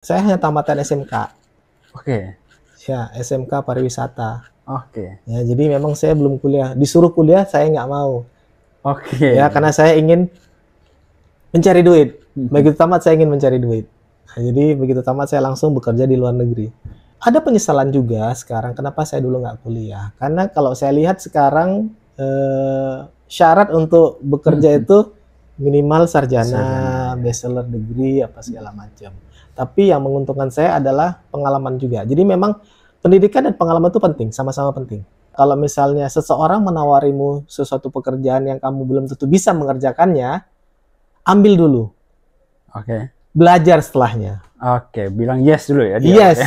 Saya hanya tamatan SMK. Oke. Ya, SMK pariwisata. Oke. Ya, jadi memang saya belum kuliah. Disuruh kuliah saya nggak mau. Oke. Ya, karena saya ingin mencari duit. Begitu tamat saya ingin mencari duit. Nah, jadi begitu tamat saya langsung bekerja di luar negeri. Ada penyesalan juga sekarang kenapa saya dulu nggak kuliah. Karena kalau saya lihat sekarang syarat untuk bekerja itu minimal sarjana, bachelor degree, apa segala macam. Tapi yang menguntungkan saya adalah pengalaman juga. Jadi memang pendidikan dan pengalaman itu penting, sama-sama penting. Kalau misalnya seseorang menawarimu sesuatu pekerjaan yang kamu belum tentu bisa mengerjakannya, ambil dulu. Oke. Belajar setelahnya. Oke, bilang yes dulu ya dia. Yes.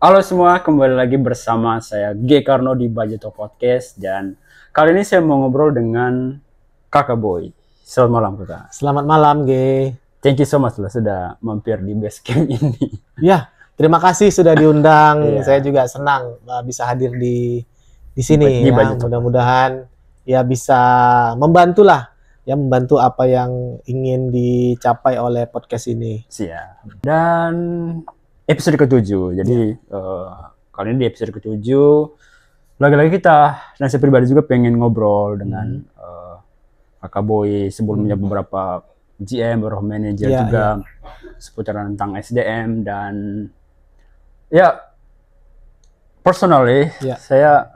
Halo semua, kembali lagi bersama saya G Karno di Budget Talk Podcast, dan kali ini saya mau ngobrol dengan Kakak Boy. Selamat malam Kakak. Selamat malam, G. Thank you so much sudah mampir di base camp ini. Ya, terima kasih sudah diundang. Iya. Saya juga senang bisa hadir di sini. Di Ya. Budget Talk. Mudah-mudahan ya bisa membantu apa yang ingin dicapai oleh podcast ini. Siap. Dan episode ke-7. Jadi kali ini di episode ke-7 lagi-lagi kita, dan saya pribadi juga pengen ngobrol dengan Kakak Boy sebelumnya, beberapa GM, beberapa manajer juga seputaran tentang SDM. Dan ya personally saya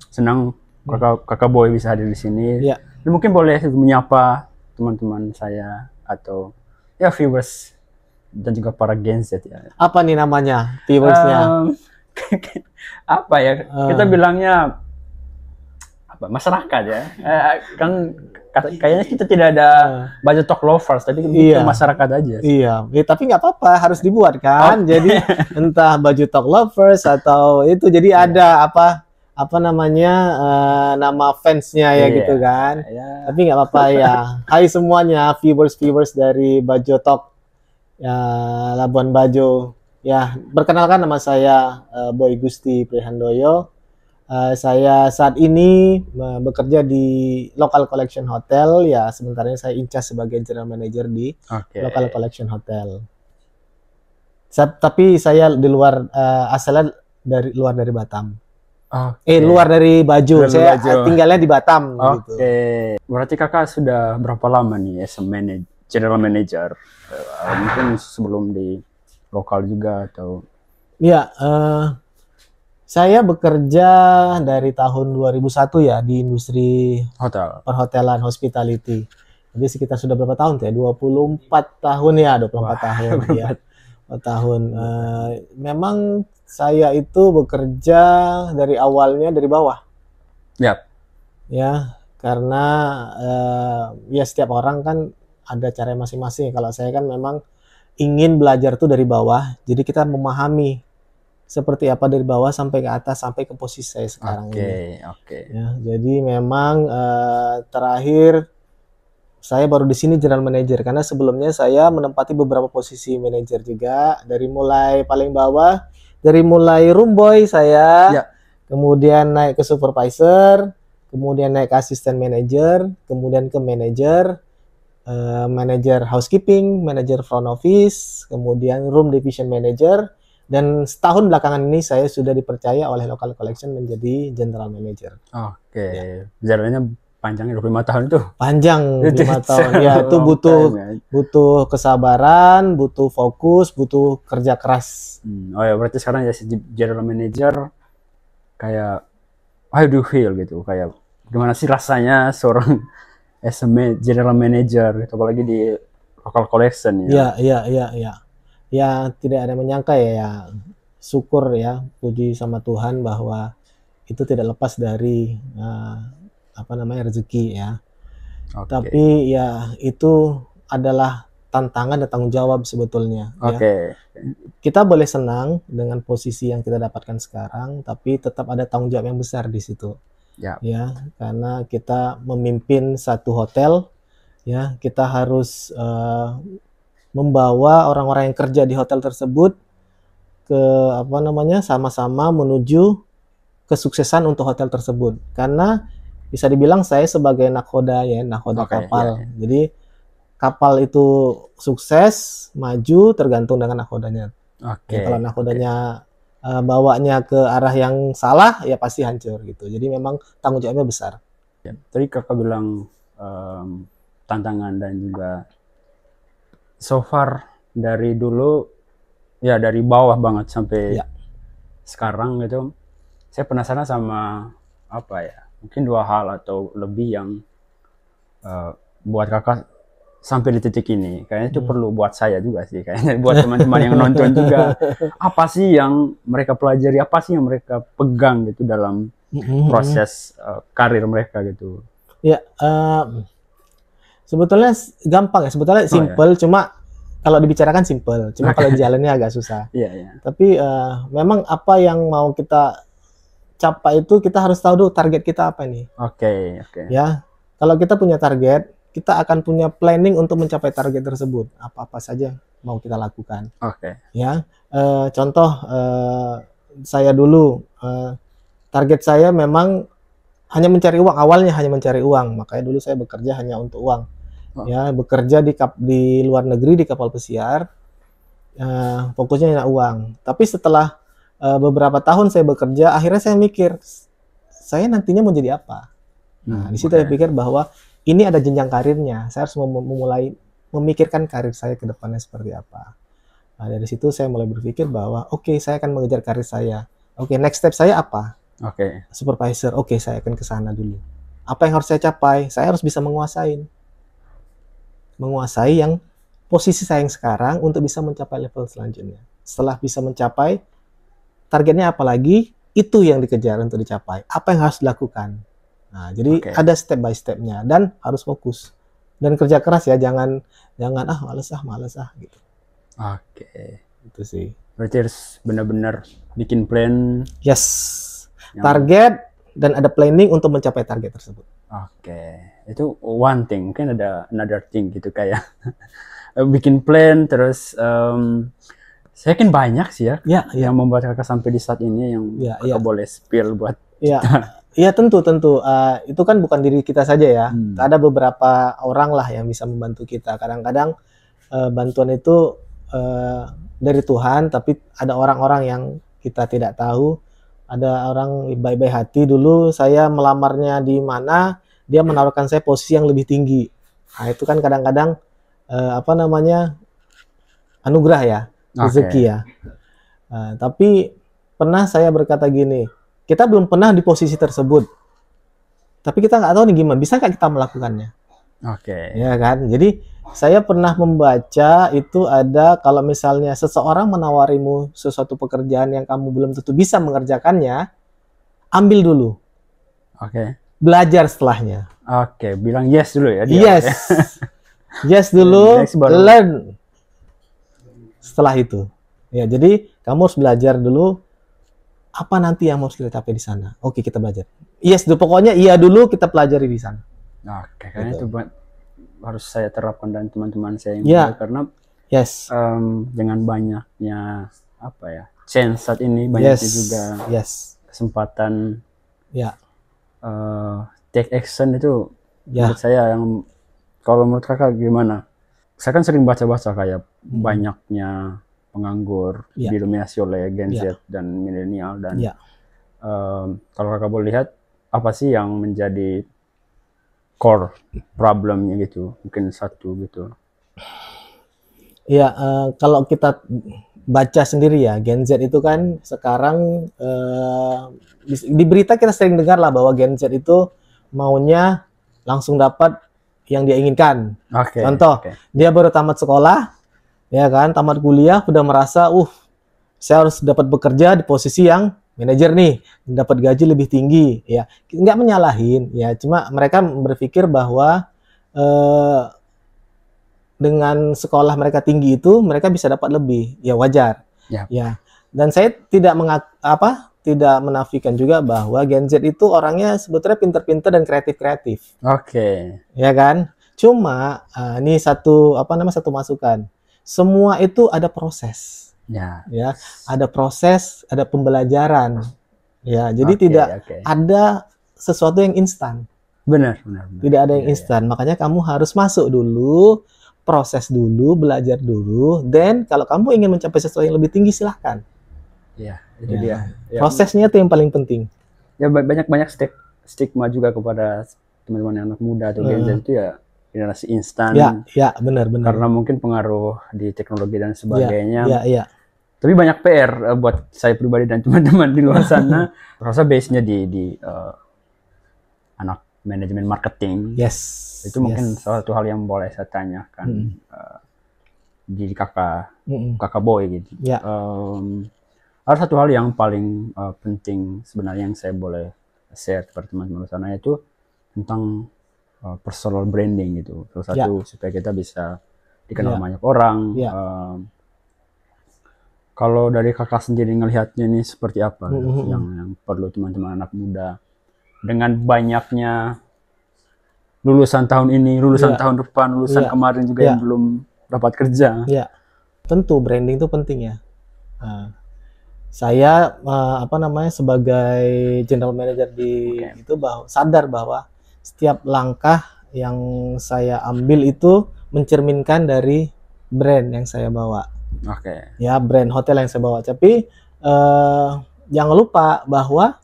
senang Kakak Boy bisa hadir di sini. Dan mungkin boleh menyapa teman-teman saya atau ya viewers dan juga para Gen Z ya. Apa nih namanya viewersnya? Apa ya? Kita bilangnya apa? Masyarakat ya. Kan kayaknya kita tidak ada Budget Talk lovers, tapi kita masyarakat aja. Iya, tapi nggak apa-apa, harus dibuat kan. Jadi entah Budget Talk lovers atau itu, jadi ada apa namanya nama fansnya ya gitu kan. Tapi nggak apa-apa ya. Hai semuanya viewers dari Budget Talk ya, Labuan Bajo. Ya, perkenalkan nama saya Boy Gusti Prihandoyo. Saya saat ini bekerja di Local Collection Hotel. Ya, sementara ini saya incas sebagai General Manager di Local Collection Hotel. Tapi saya di luar asalnya luar dari Batam. Luar dari Bajo. Saya tinggalnya di Batam. Gitu. Berarti kakak sudah berapa lama nih as General Manager? Mungkin sebelum di lokal juga atau? Ya, saya bekerja dari tahun 2001 ya di industri perhotelan, hospitality. Jadi sekitar sudah berapa tahun ya? 24 tahun ya, 24 tahun ya. 4 tahun. Memang saya itu bekerja dari awalnya dari bawah. Ya, karena ya setiap orang kan ada cara masing-masing. Kalau saya kan memang ingin belajar tuh dari bawah. Jadi kita memahami seperti apa dari bawah sampai ke atas, sampai ke posisi saya sekarang ini. Ya, jadi memang terakhir saya baru di sini General Manager, karena sebelumnya saya menempati beberapa posisi manajer juga, dari mulai paling bawah, dari mulai room boy saya, kemudian naik ke supervisor, kemudian naik ke asisten manager, kemudian ke manager, manager housekeeping, manager front office, kemudian room division manager. Dan setahun belakangan ini saya sudah dipercaya oleh Local Collection menjadi General Manager. Jalannya panjangnya 25 tahun itu. Panjang 5 tahun. Ya, itu butuh kesabaran, butuh fokus, butuh kerja keras. Berarti sekarang ya General Manager kayak how do you feel gitu? Kayak gimana sih rasanya seorang General Manager gitu, apalagi di Local Collection ya? Ya, tidak ada menyangka ya, syukur ya, puji sama Tuhan bahwa itu tidak lepas dari rezeki ya. Tapi ya itu adalah tantangan dan tanggung jawab sebetulnya. Oke. Ya. Kita boleh senang dengan posisi yang kita dapatkan sekarang, tapi tetap ada tanggung jawab yang besar di situ. Ya. Ya, karena kita memimpin satu hotel, ya, kita harus membawa orang-orang yang kerja di hotel tersebut ke sama-sama menuju kesuksesan untuk hotel tersebut. Karena bisa dibilang saya sebagai nakoda ya, nakoda kapal. Jadi kapal itu sukses, maju tergantung dengan nakodanya. Ya, kalau nakodanya bawanya ke arah yang salah, ya pasti hancur gitu. Jadi memang tanggung jawabnya besar. Ya, tadi kakak bilang tantangan dan juga so far dari dulu ya dari bawah banget sampai sekarang gitu. Saya penasaran sama apa ya? Mungkin 2 hal atau lebih yang buat kakak sampai di titik ini. Kayaknya itu perlu buat saya juga sih, kayaknya buat teman-teman yang nonton juga. Apa sih yang mereka pelajari, apa sih yang mereka pegang gitu dalam proses karir mereka gitu? Ya, sebetulnya gampang ya, sebetulnya simple, cuma kalau dibicarakan simple, cuma kalau jalannya agak susah. Tapi memang apa yang mau kita capai itu kita harus tahu dulu target kita apa nih. Ya, kalau kita punya target, kita akan punya planning untuk mencapai target tersebut. Apa-apa saja mau kita lakukan. Ya, contoh saya dulu target saya memang hanya mencari uang. Awalnya hanya mencari uang, makanya dulu saya bekerja hanya untuk uang. Ya, bekerja di luar negeri di kapal pesiar, fokusnya hanya uang. Tapi setelah beberapa tahun saya bekerja, akhirnya saya mikir, saya nantinya mau jadi apa? Nah, di situ saya pikir bahwa ini ada jenjang karirnya. Saya harus memulai memikirkan karir saya ke depannya seperti apa. Nah, dari situ saya mulai berpikir bahwa oke, saya akan mengejar karir saya. Oke, next step saya apa? Supervisor. Oke, saya akan ke sana dulu. Apa yang harus saya capai? Saya harus bisa menguasai yang posisi saya yang sekarang untuk bisa mencapai level selanjutnya. Setelah bisa mencapai targetnya apalagi, itu yang dikejar untuk dicapai. Apa yang harus dilakukan? Nah, jadi ada step by step-nya dan harus fokus dan kerja keras ya, jangan males gitu. Itu sih. Berarti harus benar-benar bikin plan. Yes. Target dan ada planning untuk mencapai target tersebut. Itu one thing. Mungkin ada another thing gitu kayak bikin plan terus. Saya yakin banyak sih ya yang membuat kakak sampai di saat ini yang kakak boleh spill buat kita. Iya tentu. Itu kan bukan diri kita saja ya. Ada beberapa orang lah yang bisa membantu kita. Kadang-kadang bantuan itu dari Tuhan, tapi ada orang-orang yang kita tidak tahu. Ada orang baik-baik hati. Dulu saya melamarnya di mana, dia menawarkan saya posisi yang lebih tinggi. Nah, itu kan kadang-kadang anugerah ya, rezeki ya. Tapi pernah saya berkata gini, kita belum pernah di posisi tersebut, tapi kita nggak tahu nih gimana, bisa nggak kita melakukannya? Ya kan? Jadi saya pernah membaca itu ada kalau misalnya seseorang menawarimu sesuatu pekerjaan yang kamu belum tentu bisa mengerjakannya, ambil dulu. Belajar setelahnya. Bilang yes dulu ya. Yes dulu, learn setelah itu. Ya, jadi kamu harus belajar dulu apa nanti yang harus kita capai di sana. Oke, kita belajar. Yes, pokoknya iya dulu kita pelajari di sana. Kayaknya itu harus saya terapkan dan teman-teman saya yang karena dengan banyaknya chance saat ini banyaknya juga kesempatan take action itu menurut saya yang kalau menurut kakak gimana? Saya kan sering baca-baca kayak banyaknya penganggur didominasi oleh Gen Z dan milenial dan kalau kakak boleh lihat apa sih yang menjadi core problemnya gitu, mungkin satu gitu. Kalau kita baca sendiri ya, Gen Z itu kan sekarang di berita kita sering dengar lah bahwa Gen Z itu maunya langsung dapat yang dia inginkan. Contoh, dia baru tamat sekolah, ya kan, tamat kuliah, udah merasa, saya harus dapat bekerja di posisi yang manajer nih, dapat gaji lebih tinggi, ya, nggak menyalahin, ya, cuma mereka berpikir bahwa dengan sekolah mereka tinggi itu mereka bisa dapat lebih, ya wajar. Ya. Ya. Dan saya tidak tidak menafikan juga bahwa Gen Z itu orangnya sebetulnya pinter-pinter dan kreatif-kreatif. Oke. Ya kan? Cuma ini satu satu masukan. Semua itu ada proses. Ya. Ya, ada proses, ada pembelajaran. Ya, jadi Oke, tidak oke. ada sesuatu yang instan. Benar. Tidak ada yang Iya, instan. Makanya kamu harus masuk dulu, proses dulu, belajar dulu. Dan kalau kamu ingin mencapai sesuatu yang lebih tinggi, silahkan. iya. Itu Ya. dia. Ya, Prosesnya itu yang paling penting. ya banyak stigma juga kepada teman-teman yang anak muda atau Gen Z itu ya generasi instan. Ya, benar. Karena mungkin pengaruh di teknologi dan sebagainya. Ya. Tapi banyak PR buat saya pribadi dan teman-teman di luar sana. Rasa base-nya di anak manajemen marketing. Yes. Itu mungkin salah satu hal yang boleh saya tanyakan di kakak boy gitu. Ya. Ada satu hal yang paling penting sebenarnya yang saya boleh share kepada teman-teman di sana, yaitu tentang personal branding gitu. Salah satu supaya kita bisa dikenal banyak orang. Kalau dari kakak sendiri ngelihatnya ini seperti apa yang perlu teman-teman anak muda dengan banyaknya lulusan tahun ini, lulusan tahun depan, lulusan kemarin juga yang belum dapat kerja. Ya, tentu branding itu penting ya. Saya sebagai general manager di itu sadar bahwa setiap langkah yang saya ambil itu mencerminkan dari brand yang saya bawa. Ya, brand hotel yang saya bawa. Tapi jangan lupa bahwa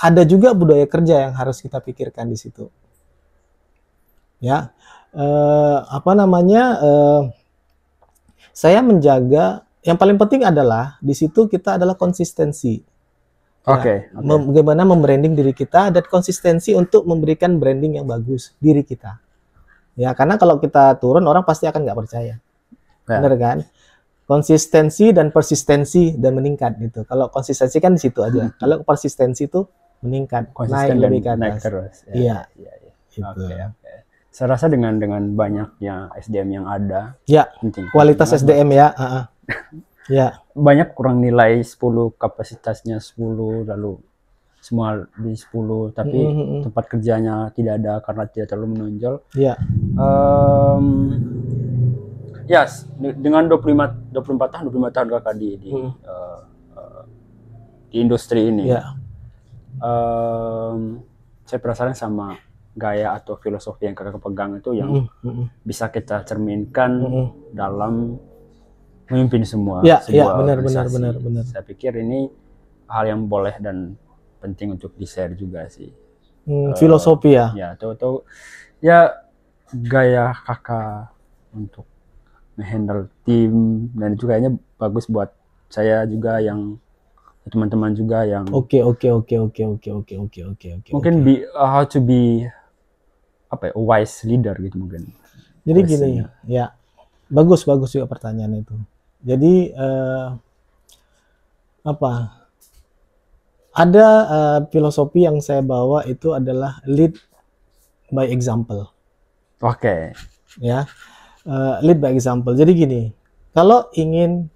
ada juga budaya kerja yang harus kita pikirkan di situ. Ya, saya menjaga. Yang paling penting adalah di situ kita adalah konsistensi. Bagaimana membranding diri kita dan konsistensi untuk memberikan branding yang bagus diri kita. Ya, karena kalau kita turun orang pasti akan nggak percaya. Benar kan? Konsistensi dan persistensi dan meningkat gitu. Kalau konsistensi kan di situ aja. Kalau persistensi itu meningkat, naik lebih ke atas. Naik terus. Iya. Gitu. Saya rasa dengan banyaknya SDM yang ada, penting. Kualitas SDM ya. Ya. Banyak kurang nilai 10, kapasitasnya 10, lalu semua di 10, tapi tempat kerjanya tidak ada karena tidak terlalu menonjol. Dengan 24 tahun kakak di industri ini, saya penasaran sama gaya atau filosofi yang kakak pegang itu yang bisa kita cerminkan dalam memimpin sebuah organisasi. Benar. Saya pikir ini hal yang boleh dan penting untuk di-share juga sih. Filosofi ya. Ya gaya kakak untuk menghandle tim, dan juga kayaknya bagus buat saya juga, yang teman-teman juga yang Oke. Mungkin how to be a wise leader gitu mungkin. Jadi gini, ya. Bagus juga pertanyaan itu. Jadi ada filosofi yang saya bawa itu adalah lead by example. Ya. Lead by example. Jadi gini, kalau ingin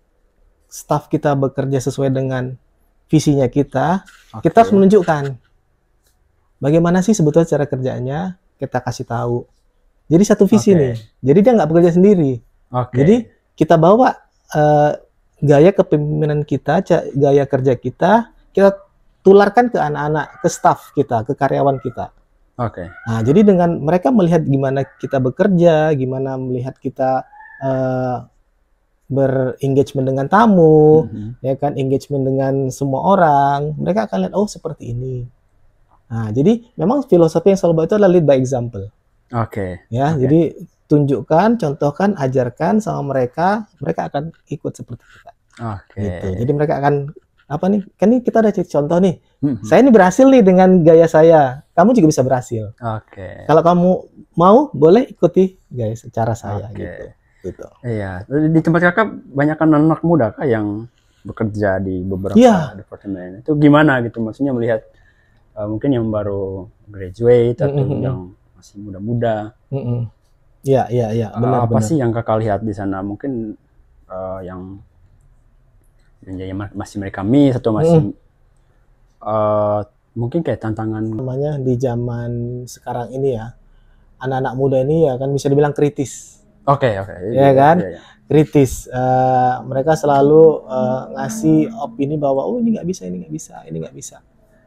staf kita bekerja sesuai dengan visinya kita harus menunjukkan bagaimana sih sebetulnya cara kerjanya, kita kasih tahu. Jadi satu visi nih. Jadi dia nggak bekerja sendiri. Jadi kita bawa gaya kepemimpinan kita, gaya kerja kita tularkan ke anak-anak, ke staf kita, ke karyawan kita. Nah, jadi dengan mereka melihat gimana kita bekerja, gimana melihat kita berengagement dengan tamu, ya kan, engagement dengan semua orang, mereka akan lihat, oh seperti ini. Nah, jadi memang filosofi yang selalu itu adalah lead by example. Jadi tunjukkan, contohkan, ajarkan sama mereka akan ikut seperti kita. Gitu. Jadi mereka akan kan ini kita ada contoh nih. Saya ini berhasil nih dengan gaya saya. Kamu juga bisa berhasil. Kalau kamu mau, boleh ikuti gaya cara saya gitu. Iya. Di tempat kakak banyak anak muda kah yang bekerja di beberapa departemen? Itu gimana gitu? Maksudnya melihat mungkin yang baru graduate atau yang masih muda-muda. Iya, benar. Apa sih yang kakak lihat di sana? Mungkin yang masih mereka miss atau masih mungkin kayak tantangan. Namanya di zaman sekarang ini ya, anak-anak muda ini ya kan bisa dibilang kritis. Oke. Ya kan? Iya. Kritis. Mereka selalu ngasih opini bahwa oh ini nggak bisa, ini nggak bisa.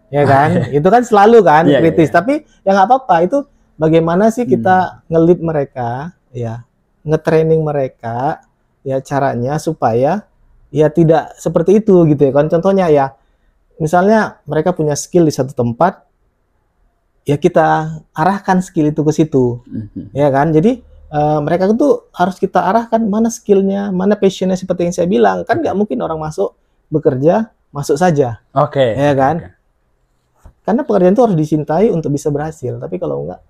Ya kan? Itu kan selalu kan Iya, kritis. iya. Tapi ya nggak apa-apa. Itu bagaimana sih kita nge-lead mereka, ya, nge-training mereka, ya caranya supaya ya tidak seperti itu gitu ya kan. Contohnya ya, misalnya mereka punya skill di satu tempat, ya kita arahkan skill itu ke situ, ya kan? Jadi mereka itu harus kita arahkan mana skillnya, mana passionnya seperti yang saya bilang. Kan nggak mungkin orang masuk bekerja, masuk saja. Oke. Ya kan? Karena pekerjaan itu harus dicintai untuk bisa berhasil. Tapi kalau enggak,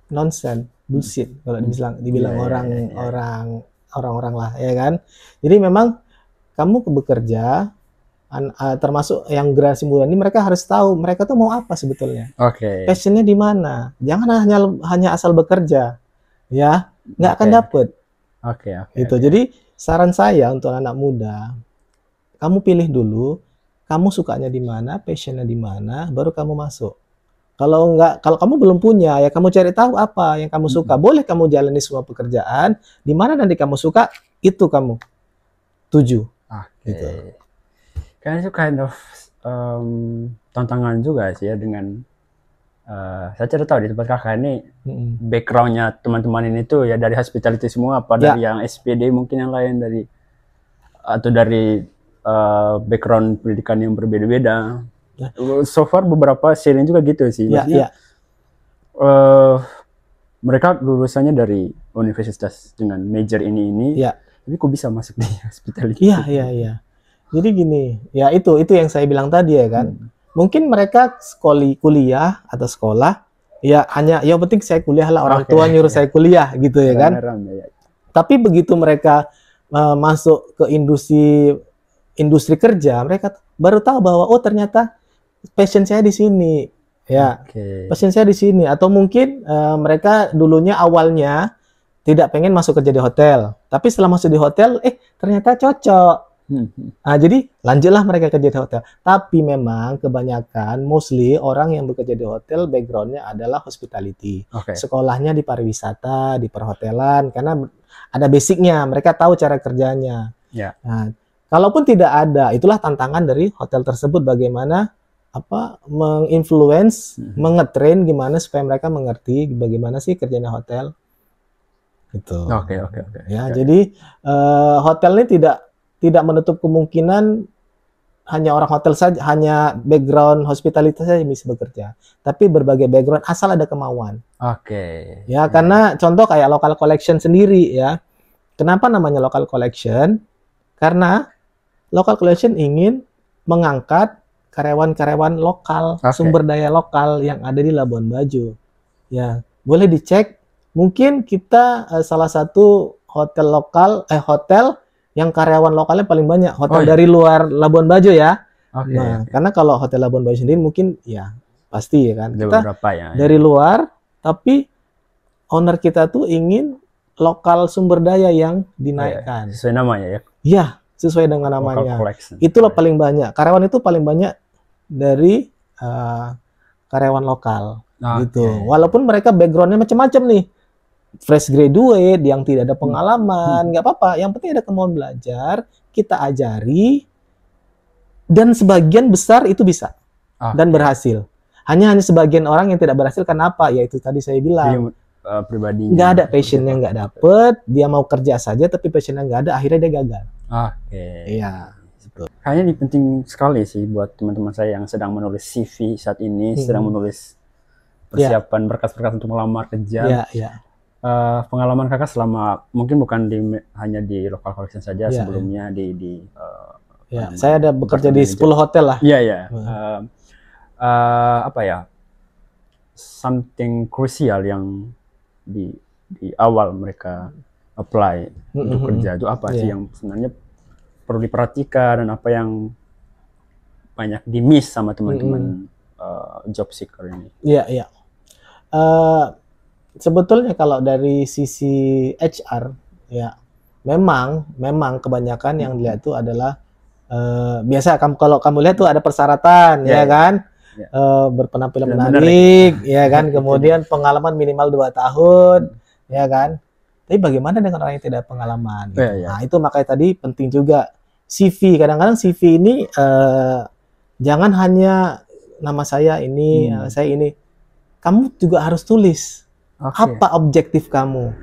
nonsense, bullshit. Kalau dibilang orang-orang lah, ya kan? Jadi memang kamu bekerja, termasuk yang generasi muda ini, mereka harus tahu mereka tuh mau apa sebetulnya. Oke. Passionnya di mana? Jangan hanya asal bekerja. Ya, nggak akan dapet. Oke. Gitu. Jadi saran saya untuk anak muda, kamu pilih dulu, kamu sukanya di mana, passionnya di mana, baru kamu masuk. Kalau kamu belum punya, ya kamu cari tahu apa yang kamu suka. Boleh kamu jalani semua pekerjaan, di mana nanti kamu suka, itu kamu tuju. Gitu. Karena itu kind of tantangan juga sih ya dengan saya tidak tahu di tempat kakak ini backgroundnya teman-teman ini tuh ya dari hospitality semua apa dari yang SPD mungkin yang lain atau dari background pendidikan yang berbeda-beda. So far beberapa sharing juga gitu sih. Maksudnya mereka lulusannya dari universitas dengan major ini. Tapi kok bisa masuk di hospitality? Iya. Jadi gini, ya itu yang saya bilang tadi ya kan. Mungkin mereka kuliah atau sekolah, ya hanya yang penting saya kuliah lah, orang tua nyuruh saya kuliah gitu ya kan. Tapi begitu mereka masuk ke industri kerja, mereka baru tahu bahwa oh ternyata passion saya di sini. Ya. Passion saya di sini, atau mungkin mereka dulunya awalnya tidak pengen masuk kerja di hotel, tapi setelah masuk di hotel ternyata cocok. Nah, jadi lanjutlah mereka kerja di hotel. Tapi memang kebanyakan, mostly orang yang bekerja di hotel backgroundnya adalah hospitality. Sekolahnya di pariwisata, di perhotelan, karena ada basicnya, mereka tahu cara kerjanya. Nah, kalaupun tidak ada, itulah tantangan dari hotel tersebut, bagaimana menginfluence, mengetrain gimana supaya mereka mengerti bagaimana sih kerjanya hotel. Gitu. Ya, jadi hotel ini tidak menutup kemungkinan hanya orang hotel saja, hanya background hospitality saja bisa bekerja. Tapi berbagai background asal ada kemauan. Ya, karena contoh kayak local collection sendiri ya. Kenapa namanya local collection? Karena local collection ingin mengangkat karyawan-karyawan lokal, sumber daya lokal yang ada di Labuan Bajo. Ya, boleh dicek. Mungkin kita salah satu hotel lokal, hotel yang karyawan lokalnya paling banyak, hotel dari luar Labuan Bajo ya. Karena kalau hotel Labuan Bajo sendiri mungkin ya pasti ya kan. Kita dari luar, tapi owner kita tuh ingin lokal sumber daya yang dinaikkan. Sesuai namanya ya? Iya, sesuai dengan namanya. Itulah paling banyak. Karyawan itu paling banyak dari karyawan lokal. Gitu. Walaupun mereka backgroundnya macam-macam nih. Fresh graduate yang tidak ada pengalaman, nggak apa-apa. Yang penting ada kemauan belajar, kita ajari, dan sebagian besar itu bisa dan berhasil. Hanya sebagian orang yang tidak berhasil, kenapa? Ya itu tadi saya bilang, nggak ada passionnya, nggak dapet, dia mau kerja saja tapi passionnya nggak ada, akhirnya dia gagal. Iya. Kayaknya ini penting sekali sih buat teman-teman saya yang sedang menulis CV saat ini, sedang menulis persiapan berkas-berkas untuk melamar kerja. Pengalaman kakak selama mungkin bukan hanya di local collection saja, sebelumnya saya ada bekerja di 10 hotel lah. Apa ya, something krusial yang di awal mereka apply untuk kerja itu apa sih yang sebenarnya perlu diperhatikan, dan apa yang banyak di miss sama teman-teman job seeker ini? sebetulnya kalau dari sisi HR ya memang kebanyakan yang dilihat itu adalah biasa kalau kamu lihat tuh ada persyaratan ya kan, berpenampilan menarik ya kan, kemudian pengalaman minimal 2 tahun ya kan. Tapi bagaimana dengan orang yang tidak pengalaman gitu? Nah itu makanya tadi penting juga CV. Kadang-kadang CV ini jangan hanya nama saya ini, saya ini. Kamu juga harus tulis apa objektif kamu,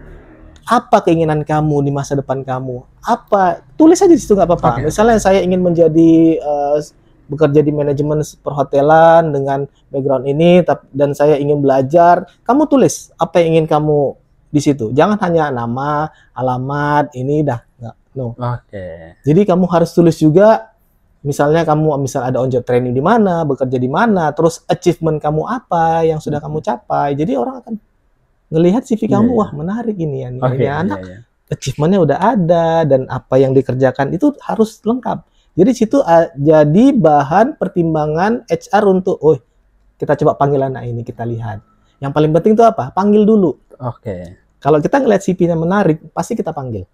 apa keinginan kamu di masa depan kamu, apa, tulis aja di situ nggak apa-apa. Misalnya saya ingin menjadi bekerja di manajemen perhotelan dengan background ini, dan saya ingin belajar, kamu tulis apa yang ingin kamu di situ. Jangan hanya nama, alamat, ini dah, no. Jadi kamu harus tulis juga. Misalnya ada on job training di mana, bekerja di mana, terus achievement kamu apa yang sudah kamu capai. Jadi orang akan ngelihat CV kamu, wah menarik ini ya, ini anak achievementnya udah ada dan apa yang dikerjakan itu harus lengkap. Jadi situ jadi bahan pertimbangan HR untuk, oh kita coba panggil anak ini, kita lihat. Yang paling penting itu apa? Panggil dulu. Kalau kita ngelihat CV-nya menarik, pasti kita panggil.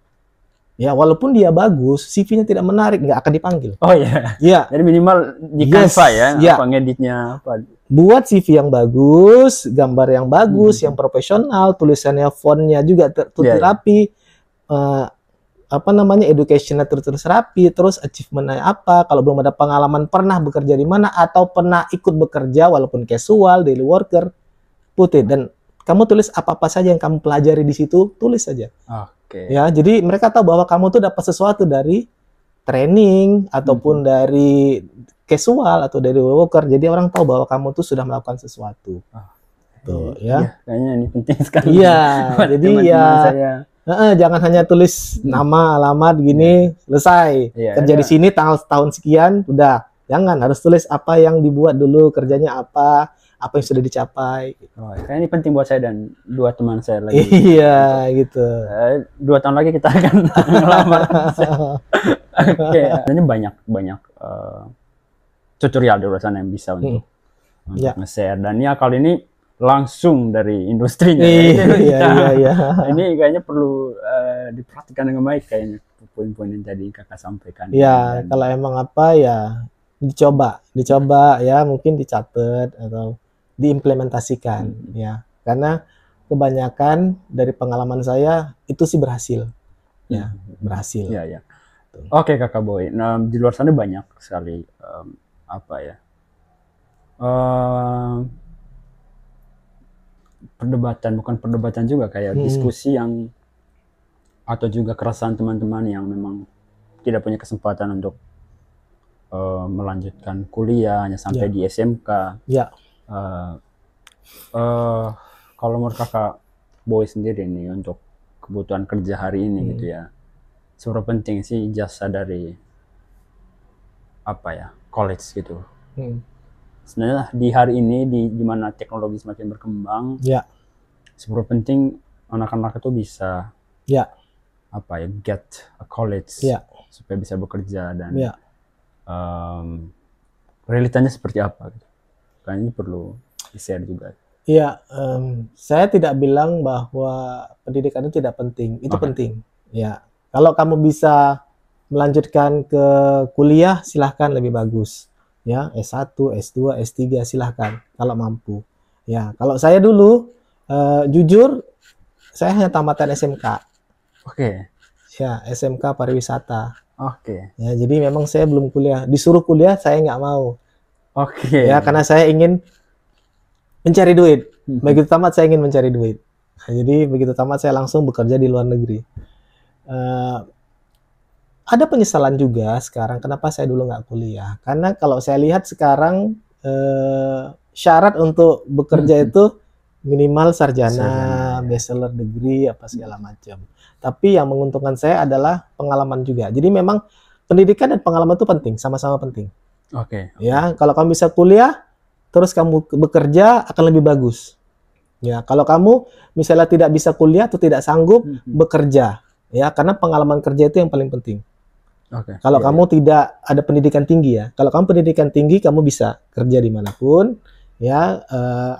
Ya, walaupun dia bagus, CV-nya tidak menarik, nggak akan dipanggil. Iya. Jadi minimal di Canva ya, apa ngeditnya apa. Buat CV yang bagus, gambar yang bagus, yang profesional, tulisannya fontnya juga tertulis rapi, educationnya tertulis rapi, terus achievementnya apa, kalau belum ada pengalaman pernah bekerja di mana, atau pernah ikut bekerja walaupun casual, daily worker, put it. Dan kamu tulis apa-apa saja yang kamu pelajari di situ, tulis saja. Ya, jadi mereka tahu bahwa kamu tuh dapat sesuatu dari training ataupun dari casual atau dari worker. Jadi orang tahu bahwa kamu tuh sudah melakukan sesuatu. Tuh, ya. Kayaknya ini penting sekali. Iya, jadi jangan hanya tulis nama, alamat gini, selesai. Kerja di sini tahun sekian, udah. Jangan, harus tulis apa yang dibuat dulu, kerjanya apa yang sudah dicapai. Kayaknya ini penting buat saya dan 2 teman saya lagi. Iya, gitu. 2 tahun lagi kita akan melamar. Ini banyak tutorial di luar sana yang bisa untuk nge-share. Dan ya kali ini langsung dari industrinya. Ini kayaknya perlu diperhatikan dengan baik kayaknya poin-poin yang tadi kakak sampaikan. Ya, kalau emang apa ya dicoba ya, mungkin dicatat atau diimplementasikan ya, karena kebanyakan dari pengalaman saya itu sih berhasil ya, berhasil. Oke Kakak Boy, nah di luar sana banyak sekali bukan perdebatan juga, kayak diskusi yang atau juga keresahan teman-teman yang memang tidak punya kesempatan untuk melanjutkan kuliah hanya sampai di SMK. Kalau menurut Kakak Boy sendiri nih untuk kebutuhan kerja hari ini gitu ya, seberapa penting sih jasa dari college gitu? Sebenarnya di hari ini di mana teknologi semakin berkembang, seberapa penting anak-anak itu bisa get a college supaya bisa bekerja, dan realitanya seperti apa gitu? Kan ini perlu di-share juga. Iya, saya tidak bilang bahwa pendidikan itu tidak penting, itu penting. Ya, kalau kamu bisa melanjutkan ke kuliah, silahkan, lebih bagus. Ya, S1, S2, S3 silahkan kalau mampu. Ya, kalau saya dulu jujur saya hanya tamatan SMK. Ya, SMK pariwisata. Ya, jadi memang saya belum kuliah. Disuruh kuliah saya nggak mau. Ya, karena saya ingin mencari duit. Begitu tamat saya ingin mencari duit. Nah, jadi begitu tamat saya langsung bekerja di luar negeri. Ada penyesalan juga sekarang kenapa saya dulu nggak kuliah. Karena kalau saya lihat sekarang syarat untuk bekerja itu minimal sarjana, bachelor degree, apa segala macam. Tapi yang menguntungkan saya adalah pengalaman juga. Jadi memang pendidikan dan pengalaman itu penting, sama-sama penting. Ya, kalau kamu bisa kuliah, terus kamu bekerja akan lebih bagus. Ya, kalau kamu misalnya tidak bisa kuliah atau tidak sanggup bekerja, ya, karena pengalaman kerja itu yang paling penting. Kalau kamu tidak ada pendidikan tinggi ya, kalau kamu pendidikan tinggi kamu bisa kerja dimanapun, ya,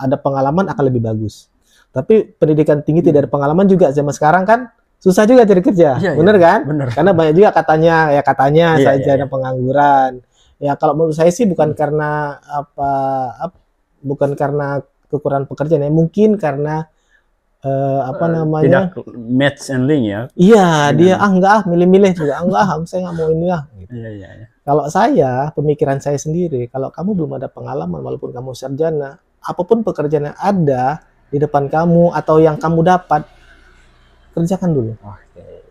ada pengalaman akan lebih bagus. Tapi pendidikan tinggi tidak ada pengalaman juga zaman sekarang kan susah juga cari kerja, Iya, bener kan? Bener. Karena banyak juga katanya Iya, saja ada iya. pengangguran. Ya kalau menurut saya sih bukan karena bukan karena kekurangan pekerjaan ya, mungkin karena apa namanya? Tidak match and link ya. Iya, dia Dengan- enggak milih-milih juga, enggak saya nggak mau ini lah. Gitu. Iya, iya, iya. Kalau saya, pemikiran saya sendiri, kalau kamu belum ada pengalaman, walaupun kamu sarjana, apapun pekerjaan yang ada di depan kamu atau yang kamu dapat, kerjakan dulu. Oke.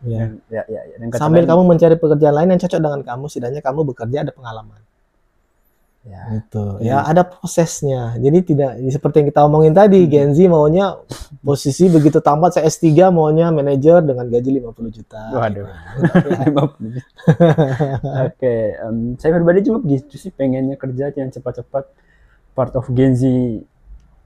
Ya. Ya. Dan kata Sambil lain, kamu mencari pekerjaan lain yang cocok dengan kamu, setidaknya kamu bekerja ada pengalaman. ya. Gitu. Ya, ada prosesnya. Jadi tidak seperti yang kita omongin tadi, Gen Z maunya posisi begitu tamat saya S3 maunya manajer dengan gaji 50 juta. Waduh. Gitu. Oke, saya pribadi juga begitu sih, pengennya kerja yang cepat-cepat, part of Gen Z,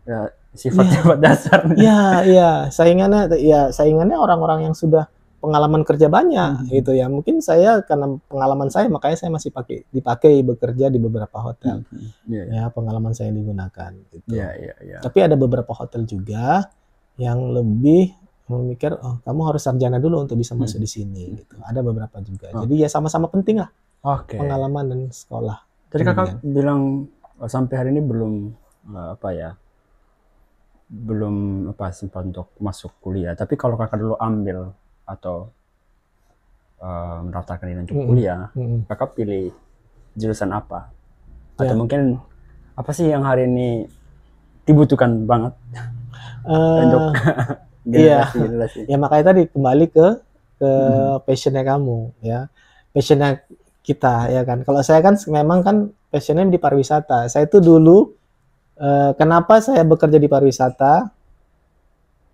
ya, sifat-sifat dasar. Iya, saingannya orang-orang yang sudah pengalaman kerja banyak gitu ya. Mungkin saya karena pengalaman saya makanya saya masih dipakai bekerja di beberapa hotel. Ya, pengalaman saya digunakan gitu. Iya. Tapi ada beberapa hotel juga yang lebih memikir, oh kamu harus sarjana dulu untuk bisa masuk di sini gitu. Ada beberapa juga. Jadi ya sama-sama penting lah Oke. pengalaman dan sekolah. Tadi kakak bilang sampai hari ini belum sempat untuk masuk kuliah. Tapi kalau kakak dulu ambil atau mendaftarkan diri untuk kuliah, kakak pilih jurusan apa? Atau mungkin apa sih yang hari ini dibutuhkan banget untuk generasi? Ya makanya tadi kembali ke passionnya kamu ya, passionnya kita ya kan. Kalau saya kan memang kan passionnya di pariwisata. Saya itu dulu kenapa saya bekerja di pariwisata?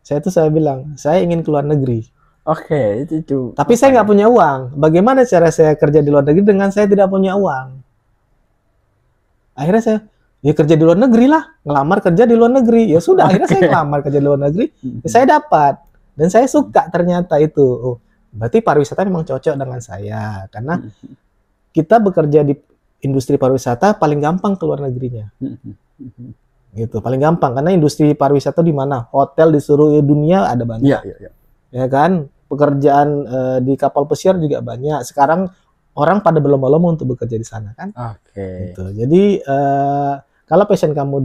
Saya bilang saya ingin keluar negeri. Oke, itu. Tapi saya nggak punya uang. Bagaimana cara saya kerja di luar negeri dengan saya tidak punya uang? Akhirnya saya kerja di luar negeri lah, ngelamar kerja di luar negeri. Ya sudah, akhirnya saya ngelamar kerja di luar negeri. Saya dapat dan saya suka ternyata itu. Oh, berarti pariwisata memang cocok dengan saya karena kita bekerja di industri pariwisata paling gampang keluar negerinya. Gitu, paling gampang karena industri pariwisata di mana? Hotel di seluruh dunia ada banyak. Iya. Ya kan, pekerjaan di kapal pesiar juga banyak. Sekarang orang pada berlomba-lomba untuk bekerja di sana kan. Oke. Gitu. Jadi kalau passion kamu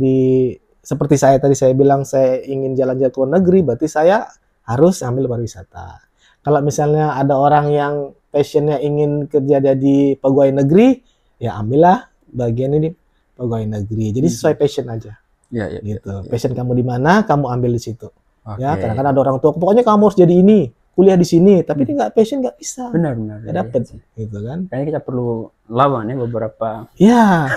seperti saya tadi saya bilang saya ingin jalan-jalan ke luar negeri, berarti saya harus ambil pariwisata. Kalau misalnya ada orang yang passionnya ingin kerja jadi pegawai negeri, ya ambillah bagian ini pegawai negeri. Jadi sesuai passion aja. Iya. Gitu. Passion kamu di mana, kamu ambil di situ. Okay. Ya, kadang-kadang ada orang tua, pokoknya kamu harus jadi ini, kuliah di sini, tapi dia nggak passion, nggak bisa. Benar. Nggak dapet, gitu kan? Kayaknya kita perlu lawan ya beberapa. Ya,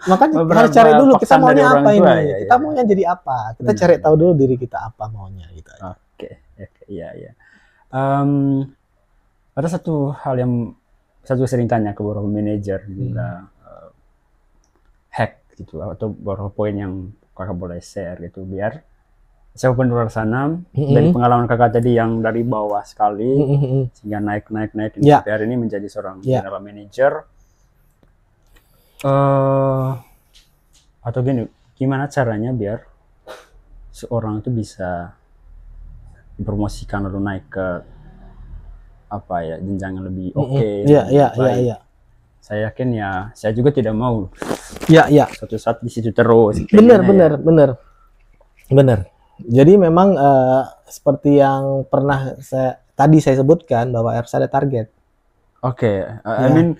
makanya harus cari dulu kita maunya apa ini. Kita maunya jadi apa? Kita cari tahu dulu diri kita apa maunya gitu. Oke, iya. Ada satu hal yang saya sering tanya ke beberapa manajer juga hack gitu atau beberapa poin yang kakak boleh share gitu biar siapapun di luar sana dari pengalaman kakak tadi yang dari bawah sekali sehingga naik sampai hari ini menjadi seorang general manager atau gimana caranya biar seorang itu bisa dipromosikan lalu naik ke jenjang yang lebih Iya. Saya yakin saya juga tidak mau suatu saat di situ terus. Benar. Jadi memang seperti yang pernah tadi saya sebutkan bahwa harus ada target. Oke. I mean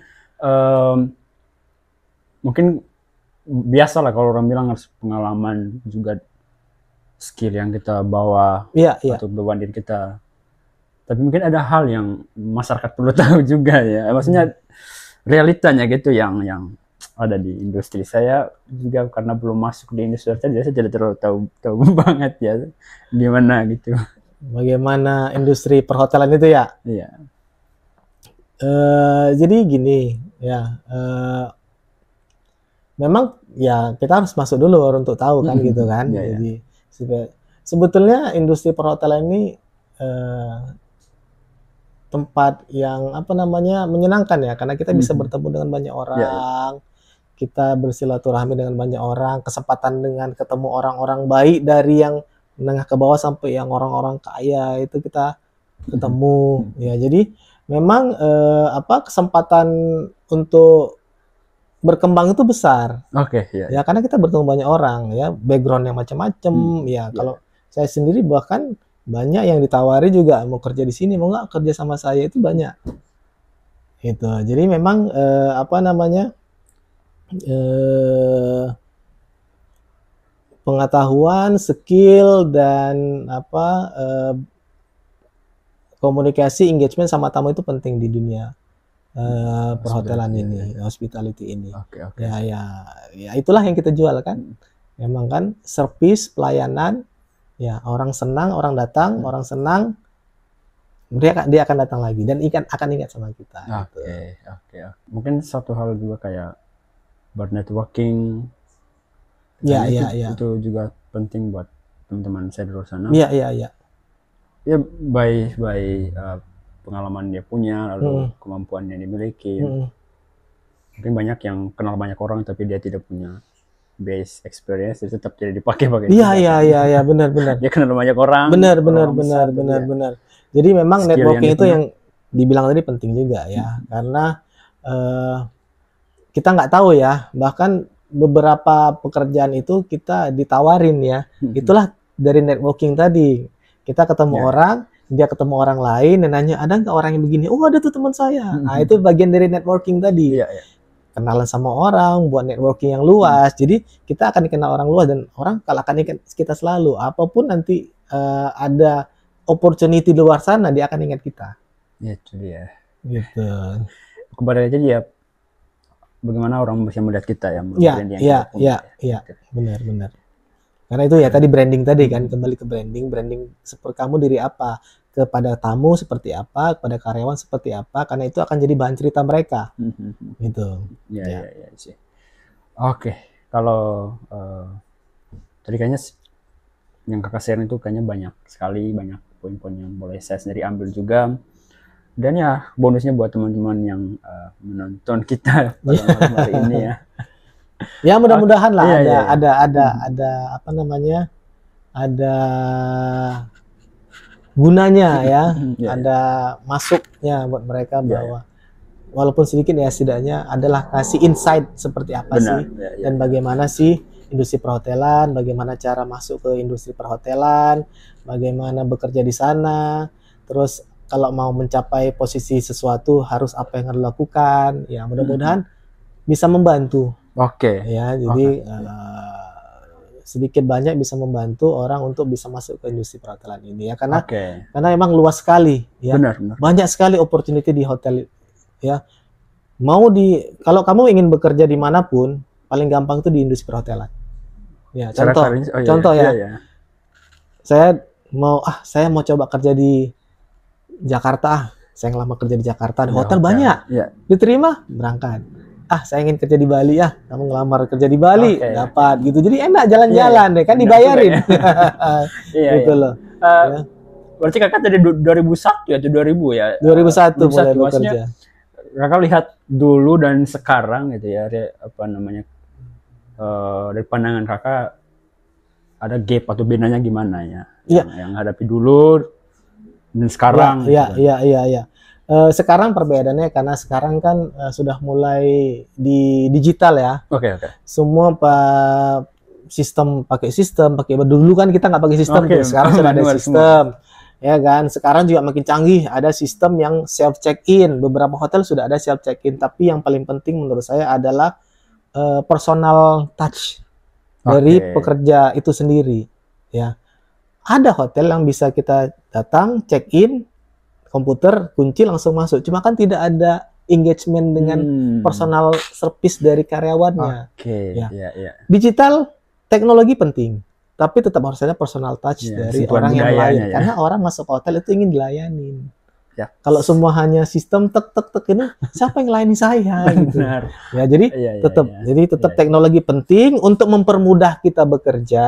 mungkin biasa lah kalau orang bilang harus pengalaman juga skill yang kita bawa untuk beban diri kita. Tapi mungkin ada hal yang masyarakat perlu tahu juga ya. Maksudnya realitanya gitu yang ada di industri. Saya juga karena belum masuk di industri tadi, saya tidak terlalu tahu banget ya gimana gitu. Bagaimana industri perhotelan itu ya? Iya. Jadi gini ya, memang ya kita harus masuk dulu untuk tahu kan gitu kan. Jadi sebetulnya industri perhotelan ini tempat yang menyenangkan ya karena kita bisa bertemu dengan banyak orang. Kita bersilaturahmi dengan banyak orang, kesempatan dengan ketemu orang-orang baik dari yang menengah ke bawah sampai yang orang-orang kaya itu kita ketemu. Ya, jadi memang kesempatan untuk berkembang itu besar. Oke, ya. Ya, karena kita bertemu banyak orang ya, background yang macam-macam. Ya, kalau saya sendiri bahkan banyak yang ditawari juga mau kerja di sini, mau nggak kerja sama saya, itu banyak. Gitu. Jadi memang pengetahuan, skill dan komunikasi, engagement sama tamu itu penting di dunia perhotelan ini, hospitality ini. Oke. Ya itulah yang kita jual kan. Memang kan service, pelayanan, ya orang senang, orang datang, orang senang, dia akan datang lagi dan akan ingat sama kita. Oke. Mungkin satu hal juga kayak buat networking. Ya. Itu juga penting buat teman-teman saya di luar sana. Iya. Ya, by pengalaman dia punya, lalu kemampuan yang dimiliki. Mungkin banyak yang kenal banyak orang tapi dia tidak punya base experience, dia tetap tidak dipakai. Iya, benar. Dia kenal banyak orang. Benar. Jadi memang networking itu yang dibilang tadi penting juga ya, karena kita nggak tahu ya, bahkan beberapa pekerjaan itu kita ditawarin ya, itulah dari networking tadi. Kita ketemu orang, dia ketemu orang lain dan nanya, ada nggak orang yang begini? Oh, ada tuh teman saya. Nah, itu bagian dari networking tadi. Kenalan sama orang, buat networking yang luas. Jadi kita akan dikenal orang luas dan orang kalau akan ingat kita selalu. Apapun nanti ada opportunity di luar sana, dia akan ingat kita. Ya, itu dia. Gitu. Kembali aja ya, bagaimana orang bisa melihat kita ya. Iya, benar. Karena itu ya tadi branding tadi kan, kembali ke branding seperti kamu diri apa, kepada tamu seperti apa, kepada karyawan seperti apa, karena itu akan jadi bahan cerita mereka. Gitu. Ya sih. Oke, kalau tadi kayaknya yang kakak share itu kayaknya banyak poin-poin yang boleh saya sendiri ambil juga. Dan ya bonusnya buat teman-teman yang menonton kita pada malam hari ini ya. Ya mudah-mudahan lah ada gunanya ya, ada masuknya buat mereka bahwa walaupun sedikit ya setidaknya adalah kasih insight seperti apa dan bagaimana sih industri perhotelan, bagaimana cara masuk ke industri perhotelan, bagaimana bekerja di sana, terus kalau mau mencapai posisi sesuatu harus apa yang harus dilakukan. Ya mudah-mudahan bisa membantu. Ya, jadi sedikit banyak bisa membantu orang untuk bisa masuk ke industri perhotelan ini ya, karena emang luas sekali ya. Benar. Banyak sekali opportunity di hotel ya. Kalau kamu ingin bekerja dimanapun, paling gampang itu di industri perhotelan. Ya, contoh ya. Saya mau coba kerja di Jakarta. Saya ngelamar kerja di Jakarta, di hotel banyak. Diterima, berangkat. Saya ingin kerja di Bali ya, kamu ngelamar kerja di Bali, dapat gitu. Jadi enak jalan-jalan deh, kan dibayarin. Gitu loh. Berarti kakak dari 2001 atau 2000 ya? 2001 mulai bekerja. Kakak lihat dulu dan sekarang gitu ya, dari pandangan kakak ada gap atau bedanya gimana ya? Yang hadapi dulu dan sekarang. Iya. Sekarang perbedaannya karena sekarang kan sudah mulai di digital ya. Semua pakai sistem. Dulu kan kita nggak pakai sistem tuh. Sekarang sudah ada sistem. Ya kan, sekarang juga makin canggih, ada sistem yang self check-in. Beberapa hotel sudah ada self check-in, tapi yang paling penting menurut saya adalah personal touch dari pekerja itu sendiri. Ya, ada hotel yang bisa kita datang check-in, komputer, kunci langsung masuk. Cuma kan tidak ada engagement dengan personal service dari karyawannya. Digital, teknologi penting, tapi tetap harus ada personal touch dari orang yang lain. Karena orang masuk hotel itu ingin dilayanin. Kalau semua hanya sistem tek ini, siapa yang layani saya? Gitu. Ya, jadi tetap teknologi penting untuk mempermudah kita bekerja.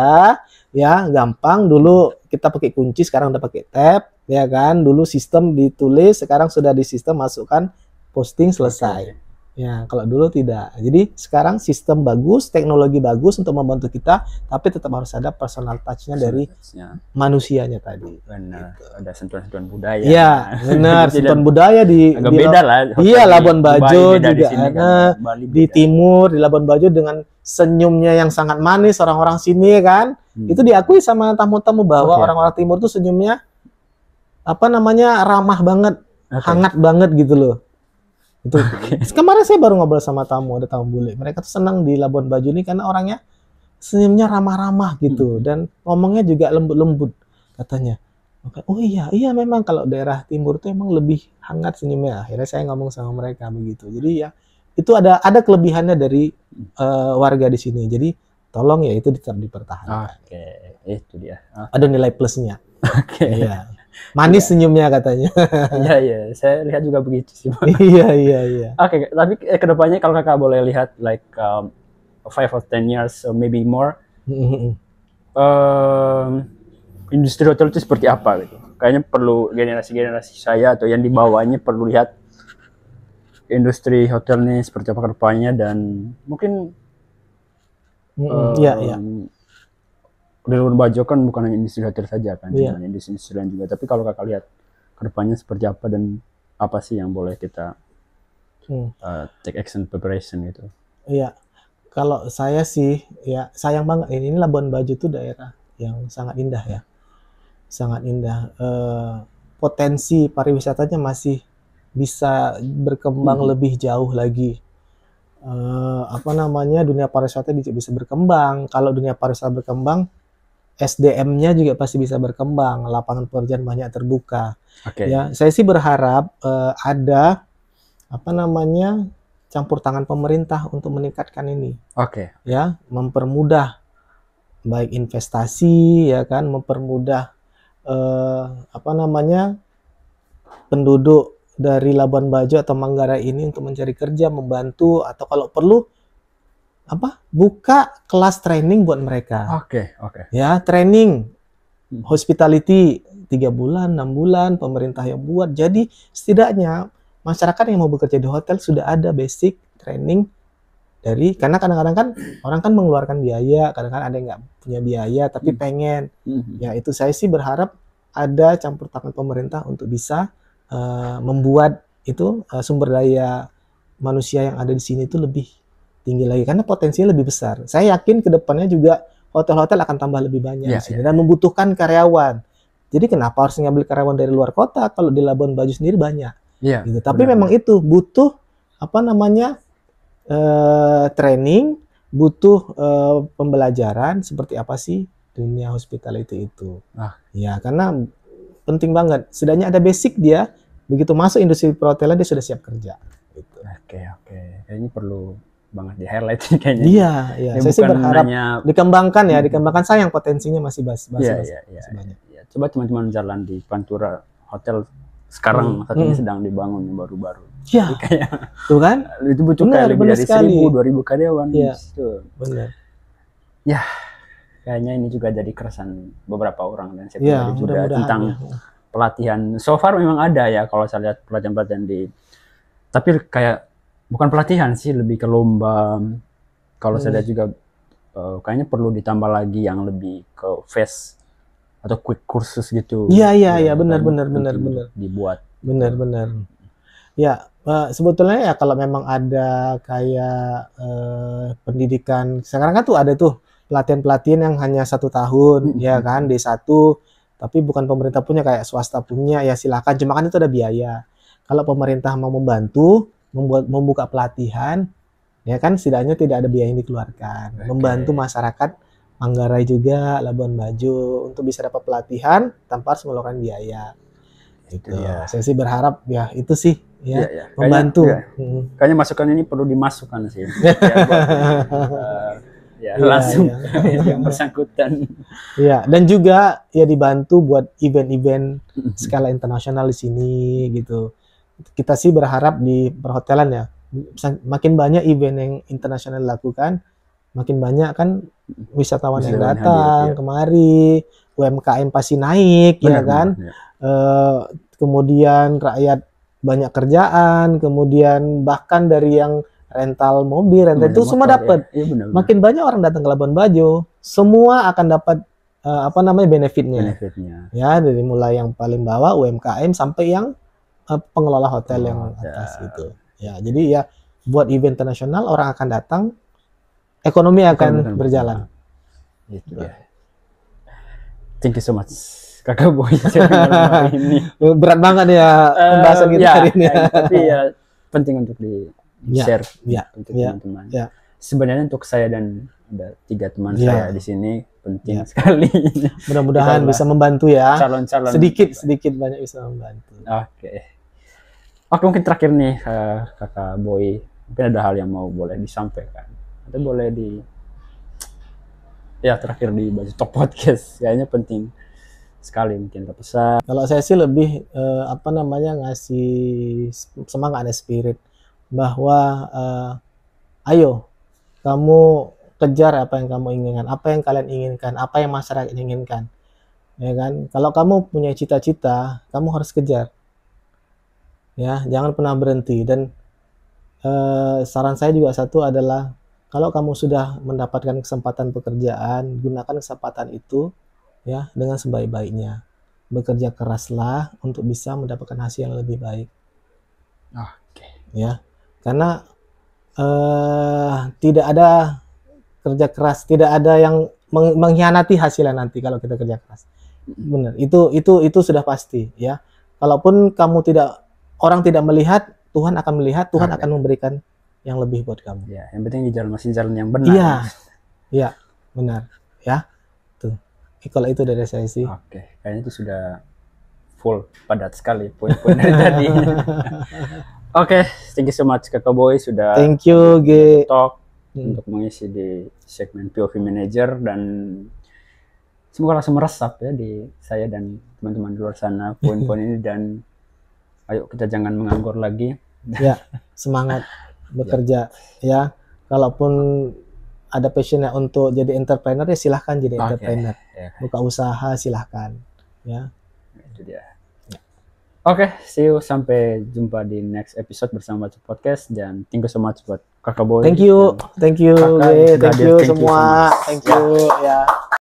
Ya, gampang. Dulu kita pakai kunci, sekarang udah pakai tab. Ya kan, dulu sistem ditulis, sekarang sudah di sistem masukkan, posting, selesai. Ya, kalau dulu tidak. Jadi sekarang sistem bagus, teknologi bagus untuk membantu kita, tapi tetap harus ada personal touch-nya dari Sebenarnya. manusianya tadi. Benar, Gitu. ada sentuhan-sentuhan budaya. Iya, benar. Jadi Sentuhan budaya agak beda lah. Iya, Hotel Labuan di Dubai Bajo beda di juga sini ada. kan. Bali Di beda. timur, di Labuan Bajo dengan senyumnya yang sangat manis orang-orang sini kan. Itu diakui sama tamu-tamu bahwa Oke. orang-orang timur tuh senyumnya ramah banget, Oke. hangat banget gitu loh. Itu kemarin saya baru ngobrol sama tamu, ada tamu bule. Mereka tuh senang di Labuan Bajo ini karena orangnya senyumnya ramah-ramah gitu dan ngomongnya juga lembut-lembut katanya. Oh iya, iya memang kalau daerah timur tuh emang lebih hangat senyumnya. Akhirnya saya ngomong sama mereka begitu. Jadi ya itu ada kelebihannya dari warga di sini. Jadi tolong ya itu tetap dipertahankan. Oke, itu dia. Ada nilai plusnya. Oke. Iya. Manis senyumnya katanya. Iya, iya. Saya lihat juga begitu sih. Iya, iya, iya. Oke, tapi kedepannya kalau kakak boleh lihat like 5 or 10 years or maybe more, industri hotel itu seperti apa gitu? Kayaknya perlu generasi-generasi saya atau yang di bawahnya perlu lihat industri hotel ini seperti apa kedepannya dan mungkin Iya, iya. di Labuan Bajo kan bukan hanya industri hotel saja kan, Iya. hanya industri lain juga. Tapi kalau kakak lihat kedepannya seperti apa dan apa sih yang boleh kita take action preparation gitu? Iya, kalau saya sih ya sayang banget ini Labuan Bajo tuh daerah yang sangat indah ya, sangat indah. Potensi pariwisatanya masih bisa berkembang lebih jauh lagi. Dunia pariwisata bisa berkembang. Kalau dunia pariwisata berkembang, SDM-nya juga pasti bisa berkembang, lapangan pekerjaan banyak terbuka. Oke. Ya, saya sih berharap ada campur tangan pemerintah untuk meningkatkan ini. Oke. Ya, mempermudah baik investasi ya kan, mempermudah penduduk dari Labuan Bajo atau Manggarai ini untuk mencari kerja, membantu atau kalau perlu buka kelas training buat mereka. Oke, oke. Ya, training hospitality 3 bulan, 6 bulan pemerintah yang buat. Jadi setidaknya masyarakat yang mau bekerja di hotel sudah ada basic training karena kadang-kadang kan orang kan mengeluarkan biaya, kadang-kadang ada yang nggak punya biaya tapi pengen. Ya itu saya sih berharap ada campur tangan pemerintah untuk bisa membuat itu sumber daya manusia yang ada di sini itu lebih tinggi lagi karena potensinya lebih besar. Saya yakin kedepannya juga hotel-hotel akan tambah lebih banyak di sini dan membutuhkan karyawan. Jadi kenapa harus ngambil karyawan dari luar kota kalau di Labuan Bajo sendiri banyak? Iya. Gitu. Tapi memang itu butuh training, butuh pembelajaran seperti apa sih dunia hospitality itu. Ya karena penting banget. Setidaknya ada basic dia. Begitu masuk industri perhotelan dia sudah siap kerja. Gitu. Oke. Kayaknya perlu banget di highlight kayaknya. Iya. Saya sih berharap dikembangkan sayang potensinya masih banyak. Coba teman-teman jalan di Pantura Hotel sekarang saat ini sedang dibangun yang baru-baru. Iya. Tuh kan? Itu butuh kayak lebih dari 1.000-2.000 karyawan. Iya. Benar. Ya, kayaknya ini juga jadi keresahan beberapa orang dan saya juga tentang pelatihan. So far memang ada ya kalau saya lihat pelatihan-pelatihan tapi kayak bukan pelatihan sih, lebih ke lomba. Kalau saya lihat juga kayaknya perlu ditambah lagi yang lebih ke fast atau quick kursus gitu. Iya, benar. Dibuat. Benar. Ya, sebetulnya ya kalau memang ada kayak pendidikan, sekarang kan tuh ada tuh pelatihan-pelatihan yang hanya 1 tahun, ya kan, D1, tapi bukan pemerintah punya, kayak swasta punya, ya silakan, cuma kan itu ada biaya. Kalau pemerintah mau membantu, membuka pelatihan, ya kan setidaknya tidak ada biaya yang dikeluarkan. Membantu masyarakat Manggarai juga, Labuan Bajo, untuk bisa dapat pelatihan tanpa harus mengeluarkan biaya. Gitu. Saya sih berharap ya itu sih ya, membantu. Kayaknya masukan ini perlu dimasukkan sih. Langsung yang bersangkutan. Iya, dan juga ya dibantu buat event-event skala internasional di sini gitu. Kita sih berharap di perhotelan ya, makin banyak event yang internasional dilakukan, makin banyak kan wisatawan yang datang kemari, UMKM pasti naik. Benar, ya kan. Kemudian rakyat banyak kerjaan, kemudian bahkan dari yang rental mobil, rental itu semua dapat. Iya, benar. Makin banyak orang datang ke Labuan Bajo, semua akan dapat benefitnya. Ya, dari mulai yang paling bawah UMKM sampai yang pengelola hotel yang atas gitu. Ya, jadi ya buat event internasional orang akan datang, ekonomi akan berjalan. Gitu ya. Thank you so much, Kakak Boy. Ini berat banget ya pembahasan kita hari ini. Tapi ya penting untuk di-share untuk teman-teman. Ya. Sebenarnya untuk saya dan ada 3 teman saya di sini penting sekali. Mudah-mudahan bisa membantu ya. Calon-calon sedikit banyak bisa membantu. Oke, mungkin terakhir nih Kakak Boy, mungkin ada hal yang mau boleh disampaikan atau boleh terakhir di Baju Talk Podcast, kayaknya penting sekali mungkin pesan. Kalau saya sih lebih ngasih semangat, ada spirit bahwa ayo kamu kejar apa yang kamu inginkan, apa yang kalian inginkan, apa yang masyarakat inginkan, ya kan? Kalau kamu punya cita-cita, kamu harus kejar, ya, jangan pernah berhenti. Dan saran saya juga satu adalah kalau kamu sudah mendapatkan kesempatan pekerjaan, gunakan kesempatan itu ya dengan sebaik-baiknya. Bekerja keraslah untuk bisa mendapatkan hasil yang lebih baik. Oke. Ya, karena tidak ada kerja keras, tidak ada yang mengkhianati hasilnya nanti kalau kita kerja keras. Benar, itu sudah pasti ya. Kalaupun orang tidak melihat, Tuhan akan melihat, Tuhan akan memberikan yang lebih buat kamu. Ya, yang penting masih jalan yang benar. Iya, benar. Ya, tuh. Kalau itu dari saya sih. Oke, kayaknya itu sudah full, padat sekali poin-poin dari tadi. Oke, thank you so much Kakak Boy sudah thank you talk untuk mengisi di segmen POV Manager, dan semoga langsung meresap ya di saya dan teman-teman di luar sana poin-poin ini, dan ayo kita jangan menganggur lagi. Ya, semangat bekerja ya. Kalaupun ada passionnya untuk jadi entrepreneur ya silahkan jadi entrepreneur. Buka usaha silahkan ya. Itu dia. Oke, see you, sampai jumpa di next episode bersama Baju Podcast, dan thank you so much buat Kakak Boy. Thank you semua. Thank you ya.